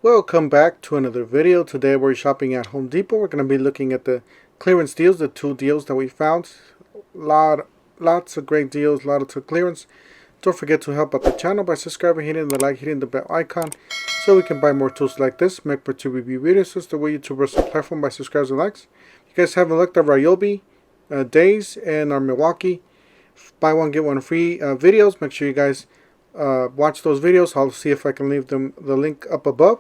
Welcome back to another video. Today we're shopping at Home Depot. We're going to be looking at the clearance deals, the two deals that we found. Lots of great deals, lots of clearance. Don't forget to help out the channel by subscribing, hitting the like, hitting the bell icon, so we can buy more tools like this, make more to review videos. That's the way YouTubers the platform by subscribing and likes. If you guys haven't looked at our Joby days and our Milwaukee buy one get one free videos, make sure you guys watch those videos. I'll see if I can leave the link up above.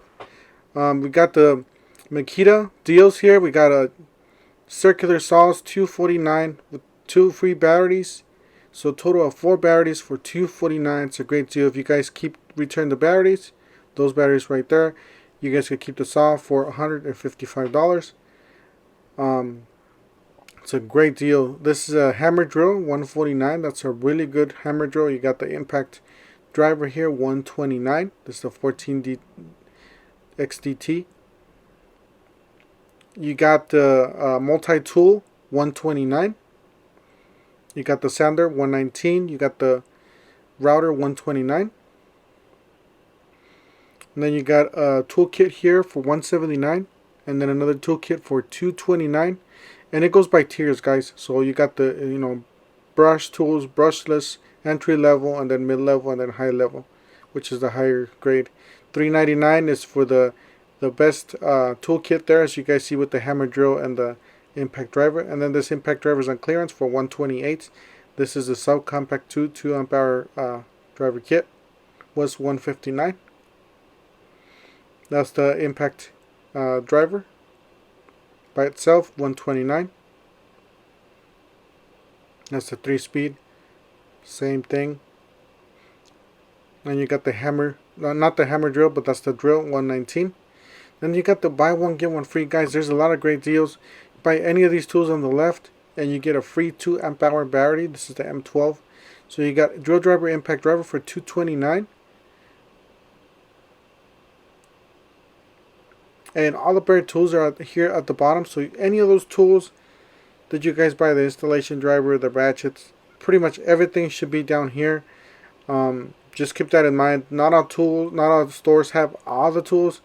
We got the Makita deals here. We got a circular saws, $249 with 2 free batteries. So a total of 4 batteries for $249. It's a great deal. If you guys return the batteries, those batteries right there, you guys can keep the saw for $155. It's a great deal. This is a hammer drill, $149. That's a really good hammer drill. You got the impact driver here, $129. This is the 14D XDT. You got the multi-tool, $129. You got the sander, $119. You got the router, $129. And then you got a toolkit here for $179. And then another toolkit for $229. And it goes by tiers, guys. So you got the brush tools, brushless, entry level, and then mid level, and then high level, which is the higher grade. $399 is for the best toolkit there, as you guys see, with the hammer drill and the impact driver. And then this impact driver is on clearance for $128. This is the subcompact 2 amp hour driver kit, was $159. That's the impact driver by itself, $129. That's the 3-speed, same thing. And you got the hammer, not the hammer drill, but that's the drill, $119. Then you got the buy one get one free, guys. There's a lot of great deals. Buy any of these tools on the left and you get a free 2 amp hour battery. This is the M12. So you got drill driver, impact driver for $229. And all the bare tools are here at the bottom. So any of those tools that you guys buy, the installation driver, the ratchets, pretty much everything should be down here. Just keep that in mind. Not all stores have all the tools.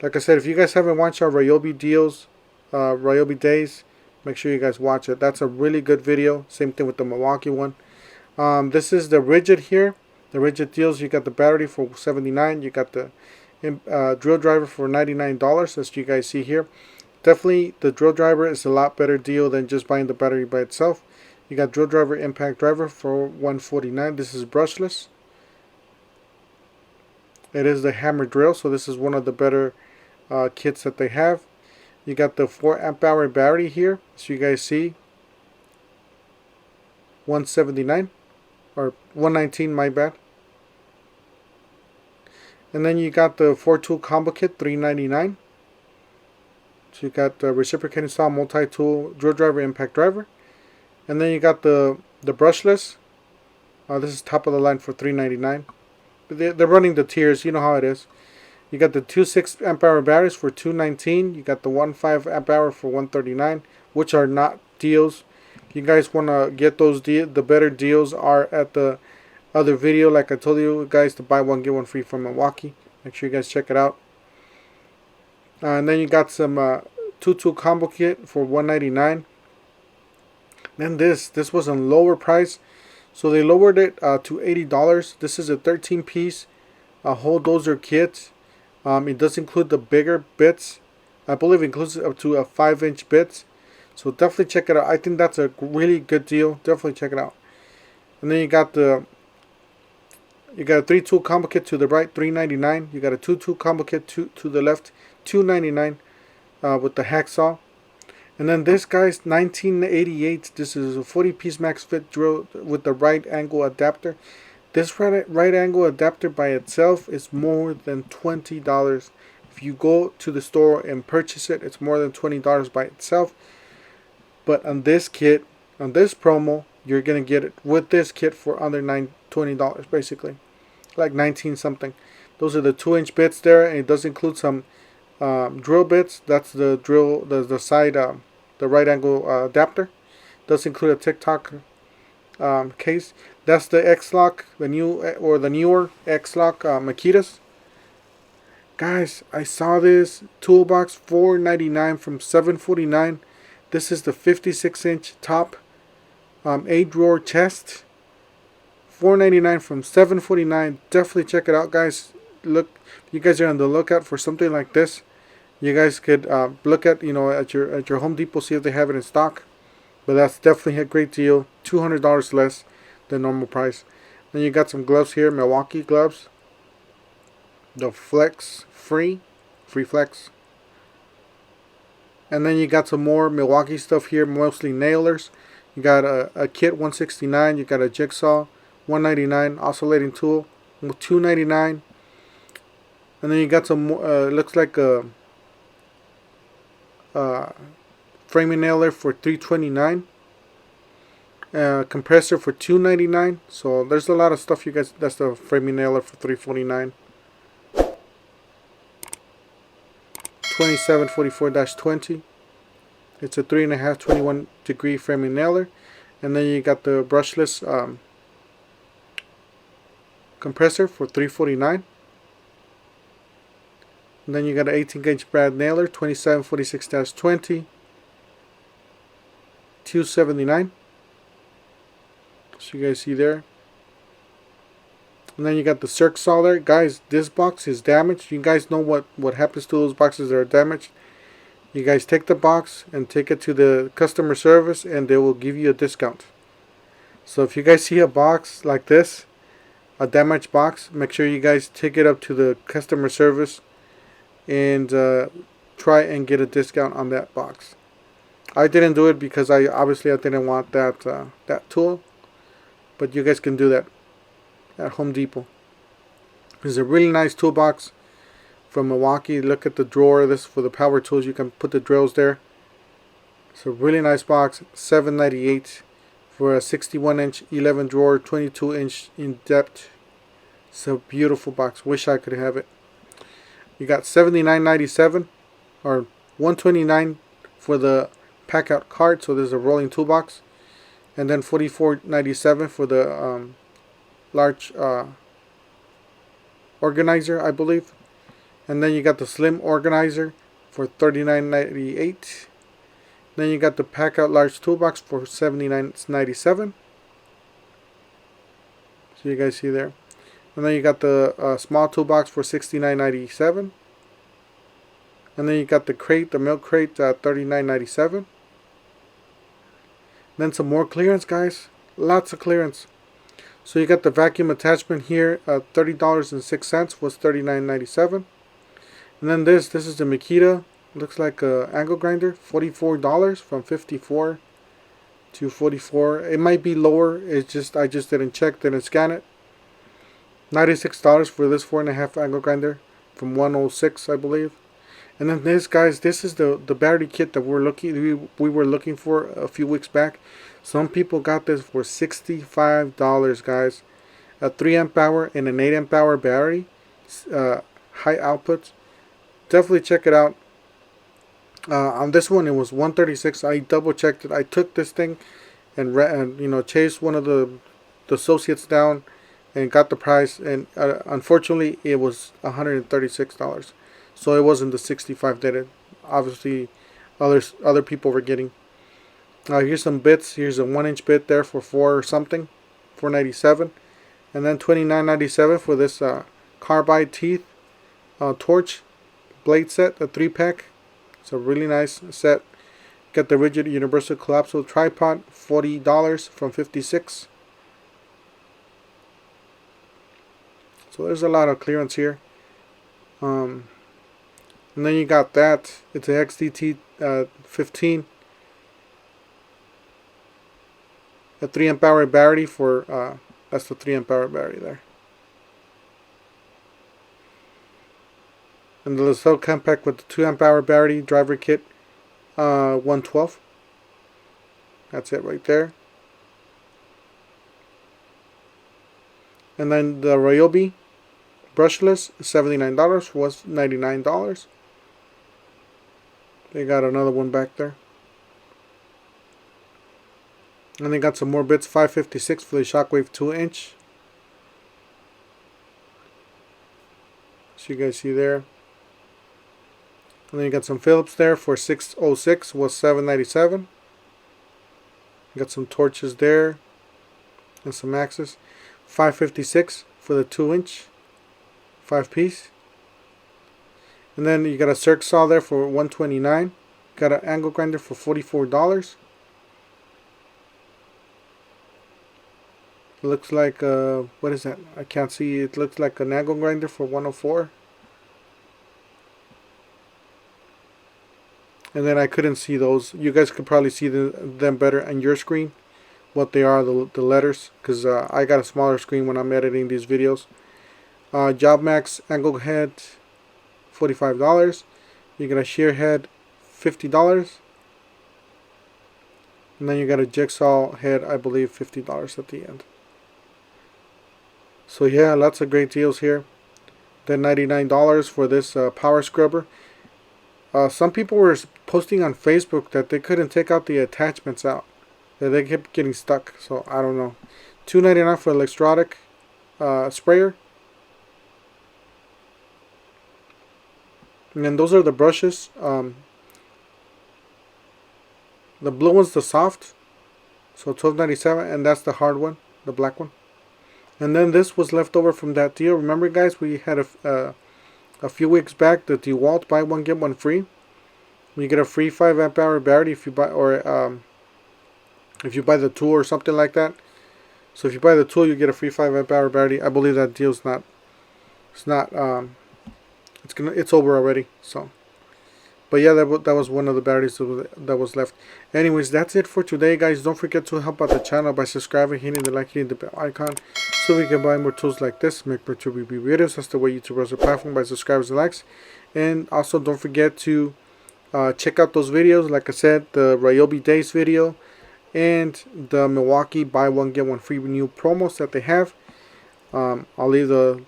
Like I said, if you guys haven't watched our Ryobi deals, Ryobi days, make sure you guys watch it. That's a really good video. Same thing with the Milwaukee one. This is the Ridgid here. The Ridgid deals. You got the battery for $79. You got the drill driver for $99, as you guys see here. Definitely the drill driver is a lot better deal than just buying the battery by itself. You got drill driver, impact driver for $149. This is brushless. It is the hammer drill, so this is one of the better kits that they have. You got the 4 amp hour battery here, so you guys see, $179 or $119, my bad. And then you got the 4-tool combo kit, $399. So you got the reciprocating saw, multi-tool, drill driver, impact driver. And then you got the brushless. This is top of the line for $399. They're running the tiers, you know how it is. You got the 2 6 amp hour batteries for $219. You got the 1 5 amp hour for $139, which are not deals. If you guys want to get those the better deals are at the other video, like I told you guys, to buy one get one free from Milwaukee. Make sure you guys check it out. And then you got some 2-tool combo kit for $199. Then this was a lower price, so they lowered it to $80. This is a 13-piece hole dozer kit. It does include the bigger bits. I believe it includes up to a 5-inch bits. So definitely check it out. I think that's a really good deal. Definitely check it out. And then you got a 3-tool combo kit to the right, $399. You got a 2-tool combo kit to the left, $299 with the hacksaw. And then this guy's 1988. This is a 40-piece max fit drill with the right angle adapter. This right angle adapter by itself is more than $20. If you go to the store and purchase it, it's more than $20 by itself. But on this kit, on this promo, you're gonna get it with this kit for under $20 basically, like 19 something. Those are the 2-inch bits there, and it does include some drill bits. That's the drill, the side, the right angle adapter. Does include a TikTok case. That's the X-Lock, the newer X-Lock Makitas. Guys, I saw this toolbox $4.99 from $7.49. This is the 56-inch top 8-drawer chest. $4.99 from $7.49. Definitely check it out, guys. Look, if you guys are on the lookout for something like this, you guys could look at at your Home Depot, see if they have it in stock. But that's definitely a great deal. $200 less than normal price. Then you got some gloves here, Milwaukee gloves. The Flex Free Flex. And then you got some more Milwaukee stuff here, mostly nailers. You got a kit $169. You got a jigsaw $199, oscillating tool $299. And then you got some looks like a framing nailer for $329. Compressor for $299. So there's a lot of stuff, you guys. That's the framing nailer for $349. 2744-20. It's a 3.5 21 degree framing nailer. And then you got the brushless compressor for $349. And then you got an 18-gauge brad nailer, 2746-20, $279. So you guys see there. And then you got the circ saw there. Guys, this box is damaged. You guys know what happens to those boxes that are damaged. You guys take the box and take it to the customer service and they will give you a discount. So if you guys see a box like this, a damaged box, make sure you guys take it up to the customer service and try and get a discount on that box. I didn't do it because I didn't want that tool, but you guys can do that at Home Depot. This is a really nice toolbox from Milwaukee. Look at the drawer. This is for the power tools. You can put the drills there. It's a really nice box. $7.98 for a 61-inch 11 drawer, 22-inch in depth. It's a beautiful box. Wish I could have it. You got $79.97 or $129 for the pack out cart. So there's a rolling toolbox, and then $44.97 for the large organizer, I believe. And then you got the slim organizer for $39.98. Then you got the pack out large toolbox for $79.97. So you guys see there. And then you got the small toolbox for $69.97. And then you got the crate, the milk crate, $39.97. Then some more clearance, guys. Lots of clearance. So you got the vacuum attachment here, $30.06 was $39.97. And then this is the Makita. Looks like a angle grinder, $44 from $54 to $44. It might be lower. I just didn't check, didn't scan it. $96 for this 4.5 angle grinder from $106, I believe. And then this, guys, this is the battery kit that we were looking for a few weeks back. Some people got this for $65, guys. A 3 amp hour and an 8 amp hour battery, high output. Definitely check it out. On this one, it was $136. I double checked it. I took this thing and chased one of the associates down and got the price. And unfortunately, it was $136. So it wasn't the 65 that it obviously other people were getting. Here's some bits. Here's a 1-inch bit there for $4.97, and then $29.97 for this carbide teeth torch blade set, a 3-pack. It's a really nice set. Got the Ridgid universal collapsible tripod, $40 from $56. So there's a lot of clearance here. And then you got that. It's a XDT 15. A 3 amp hour battery for that's the 3 amp hour battery there. And the cell compact with the 2 amp hour battery driver kit, $112. That's it right there. And then the Joby brushless, $79 was $99. They got another one back there. And they got some more bits, $556 for the Shockwave 2-inch. So you guys see there. And then you got some Phillips there for 606 was 797. You got some torches there and some axes. 556 for the 2-inch 5-piece. And then you got a circ saw there for 129. Got an angle grinder for $44. It looks like what is that? I can't see. It looks like an angle grinder for 104. And then I couldn't see those. You guys could probably see them better on your screen, what they are, the letters, because I got a smaller screen when I'm editing these videos. Job Max angle head, $45. You got a shear head, $50. And then you got a jigsaw head, I believe $50 at the end. So yeah, lots of great deals here. Then $99 for this power scrubber. Some people were posting on Facebook that they couldn't take out the attachments out, that they kept getting stuck. So I don't know. $2.99 for electronic sprayer. And then those are the brushes. The blue one's the soft, so $12.97, and that's the hard one, the black one. And then this was left over from that deal. Remember, guys, we had a few weeks back the DeWalt buy one get one free. You get a free 5 amp hour battery if you buy, or if you buy the tool or something like that. So if you buy the tool, you get a free 5 amp hour battery. I believe that deal's not. It's over already. So, but yeah, that was one of the batteries that was left. Anyways, that's it for today, guys. Don't forget to help out the channel by subscribing, hitting the like, hitting the bell icon, so we can buy more tools like this, make more review videos. That's the way YouTube runs the platform, by subscribers and likes. And also, don't forget to check out those videos. Like I said, the Ryobi Days video and the Milwaukee buy one get one free new promos that they have. I'll leave the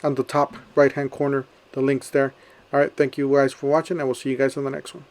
on the top right hand corner the links there. Alright, thank you guys for watching, and we'll see you guys on the next one.